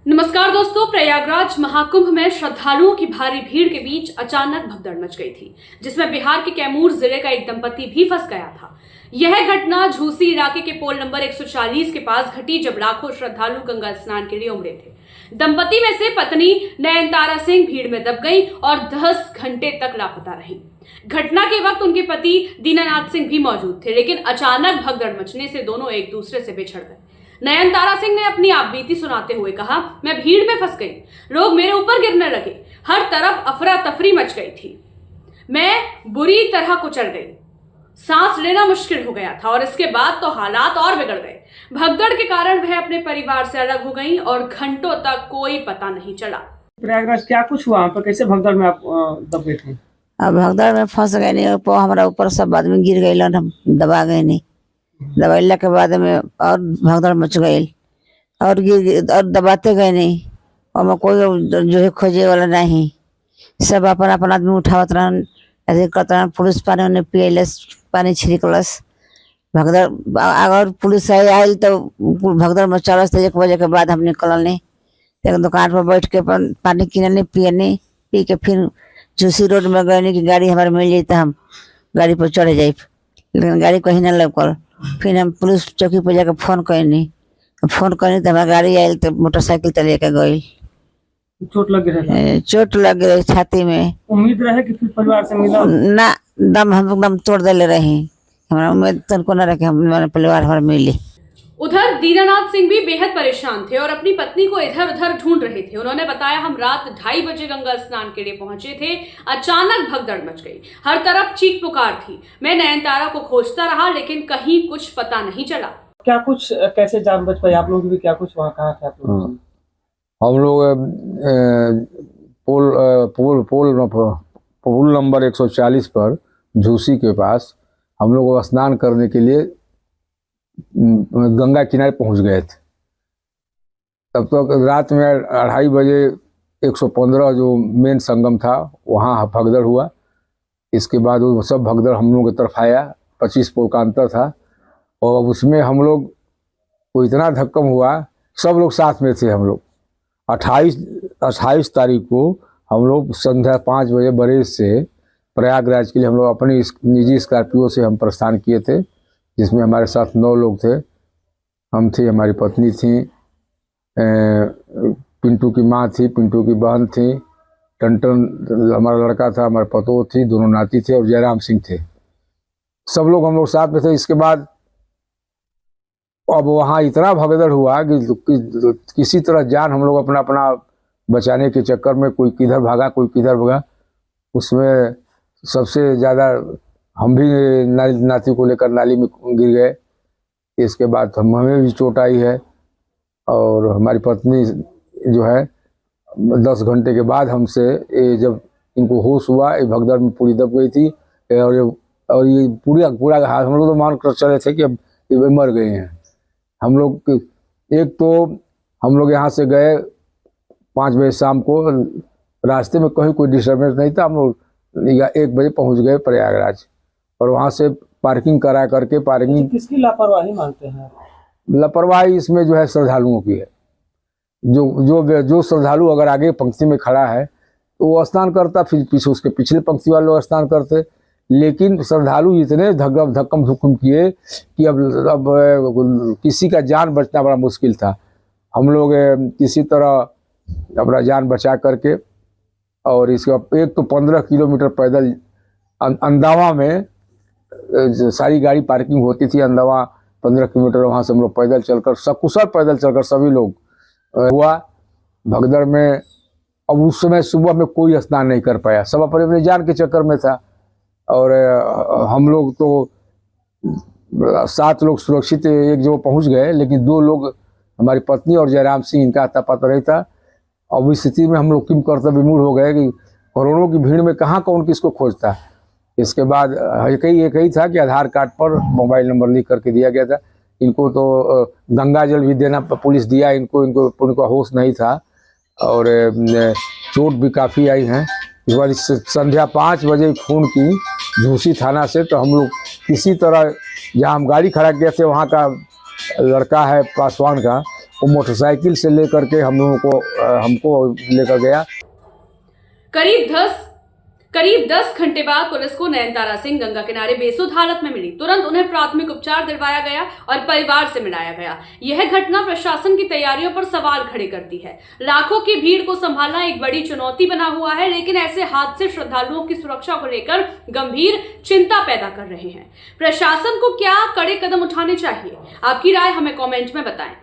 नमस्कार दोस्तों, प्रयागराज महाकुंभ में श्रद्धालुओं की भारी भीड़ के बीच अचानक भगदड़ मच गई थी, जिसमें बिहार के कैमूर जिले का एक दंपति भी फंस गया था। यह घटना झूसी इलाके के पोल नंबर 140 के पास घटी, जब लाखों श्रद्धालु गंगा स्नान के लिए उमड़े थे। दंपति में से पत्नी नयनतारा सिंह भीड़ में दब गई और 10 घंटे तक लापता रही। घटना के वक्त उनके पति दीनानाथ सिंह भी मौजूद थे, लेकिन अचानक भगदड़ मचने से दोनों एक दूसरे से बिछड़ गए। नयनतारा सिंह ने अपनी आपबीती सुनाते हुए कहा, मैं भीड़ में फंस गई, लोग मेरे ऊपर गिरने लगे, हर तरफ अफरा तफरी मच गई थी, मैं बुरी तरह कुचल गई, सांस लेना मुश्किल हो गया था और इसके बाद तो हालात और बिगड़ गए। भगदड़ के कारण वह अपने परिवार से अलग हो गई और घंटों तक कोई पता नहीं चला। प्रयागराज क्या कुछ हुआ, पर कैसे भगदड़ में आप दब गए थे? अब भगदड़ में फंस गए नहीं, हमारा ऊपर सब आदमी गिर गए, हम दबा गए नहीं। दबाइला के बाद में और भगदड़ मच गई और गिर और दबाते गए नहीं, और मैं कोई जो है खोजे वाला नहीं। सब अपन अपन आदमी उठावत रहन, ऐसे करते रहन। पुलिस पानी उन्हें पियलस, पानी छिड़कलस। भगदड़ अगर पुलिस आई तो भगदड़ मचलस। तो 1 बजे के बाद हम निकलने, एक दुकान पर बैठ के पानी किनने पियने, पी के फिर झूसी रोड में गए कि गाड़ी हमारे मिल जाए तो हम गाड़ी पर चढ़े जाए, लेकिन गाड़ी कहीं न लगल। फिर हम पुलिस चौकी पर जाकर फोन करनी तो हमारी गाड़ी आई तो मोटरसाइकिल तो लेके गई। चोट लग गया? चोट लग गई छाती में। उम्मीद रहे कि फिर परिवार से मिला ना, दम हम एकदम तोड़ देले रही। हमारा उम्मीद तनको न रखे हमारे परिवार हमारे मिली। उधर दीनानाथ सिंह भी बेहद परेशान थे और अपनी पत्नी को इधर उधर ढूंढ रहे थे। उन्होंने बताया, हम रात 2:30 बजे गंगा स्नान के लिए पहुंचे थे, अचानक भगदड़ मच गई, हर तरफ चीख पुकार थी। मैं नयनतारा को खोजता रहा, लेकिन कहीं कुछ पता नहीं चला। क्या कुछ कैसे जान बच पाई? आप लोग भी क्या कुछ वहाँ कहाँ थे आप लोग? हम लोग पुल नंबर 140 पर झूसी के पास हम लोग स्नान करने के लिए गंगा किनारे पहुंच गए थे। तब तक रात में 2:30 बजे 115 जो मेन संगम था वहाँ भगदड़ हुआ। इसके बाद वो सब भगदड़ हम लोग की तरफ आया। 25 पुल का अंतर था और उसमें हम लोग को इतना धक्कम हुआ, सब लोग साथ में थे। हम लोग 28 तारीख को हम लोग संध्या 5 बजे बरेज से प्रयागराज के लिए हम लोग अपनी निजी स्कॉर्पियो से हम प्रस्थान किए थे, जिसमें हमारे साथ 9 लोग थे। हम थे, हमारी पत्नी थी, पिंटू की माँ थी, पिंटू की बहन थी, टन हमारा लड़का था, हमारे पतोह थी, दोनों नाती थे और जयराम सिंह थे। सब लोग हम लोग साथ में थे। इसके बाद अब वहाँ इतना भगदड़ हुआ कि किसी तरह जान हम लोग अपना बचाने के चक्कर में कोई किधर भागा, कोई किधर भागा। उसमें सबसे ज़्यादा हम भी नाती को लेकर नाली में गिर गए। इसके बाद हमें भी चोट आई है और हमारी पत्नी जो है 10 घंटे के बाद हमसे जब इनको होश हुआ, ये भगदड़ में पूरी दब गई थी और ये पूरा हाथ हम लोग तो मान कर चले थे कि अब ये मर गए हैं। हम लोग एक तो हम लोग यहाँ से गए 5 बजे शाम को, रास्ते में कहीं कोई डिस्टर्बेंस नहीं था। हम लोग 1 बजे पहुँच गए प्रयागराज और वहाँ से पार्किंग करा करके किसकी लापरवाही मानते हैं? लापरवाही इसमें जो है श्रद्धालुओं की है। जो श्रद्धालु अगर आगे पंक्ति में खड़ा है तो वो स्नान करता, फिर पीछे उसके पिछले पंक्ति वाले लोग स्नान करते। लेकिन श्रद्धालु इतने धक्कम धुक्कम किए कि अब किसी का जान बचना बड़ा मुश्किल था। हम लोग किसी तरह अपना जान बचा करके, और इसका एक तो 15 किलोमीटर पैदल अंदावा में सारी गाड़ी पार्किंग होती थी। अंदावा 15 किलोमीटर, वहाँ से हम लोग पैदल चलकर, सकुशल पैदल चलकर सभी लोग हुआ भगदड़ में। अब उस समय सुबह में कोई स्नान नहीं कर पाया, सब अपने जान के चक्कर में था। और हम लोग तो 7 लोग सुरक्षित एक जगह पहुँच गए, लेकिन 2 लोग, हमारी पत्नी और जयराम सिंह, इनका अता पता नहीं था। अब इस स्थिति में हम लोग किम कर्तव्य विमूढ़ हो गए कि करोड़ों की भीड़ में कहाँ कौन किसको खोजता। इसके बाद एक ही था कि आधार कार्ड पर मोबाइल नंबर लिख करके दिया गया था। इनको तो गंगा जल भी देना पुलिस दिया, इनको होश नहीं था और चोट भी काफ़ी आई हैं। इस बार संध्या 5 बजे फोन की झूसी थाना से, तो हम लोग किसी तरह, जहाँ हम गाड़ी खड़ा किए थे वहाँ का लड़का है पासवान का, वो मोटरसाइकिल से लेकर के हम लोगों को हमको लेकर गया। करीब 10 घंटे बाद पुलिस को नयनतारा सिंह गंगा किनारे बेसुध हालत में मिली। तुरंत उन्हें प्राथमिक उपचार दिलवाया गया और परिवार से मिलाया गया। यह घटना प्रशासन की तैयारियों पर सवाल खड़े करती है। लाखों की भीड़ को संभालना एक बड़ी चुनौती बना हुआ है, लेकिन ऐसे हादसे श्रद्धालुओं की सुरक्षा को लेकर गंभीर चिंता पैदा कर रहे हैं। प्रशासन को क्या कड़े कदम उठाने चाहिए? आपकी राय हमें कॉमेंट में बताएं।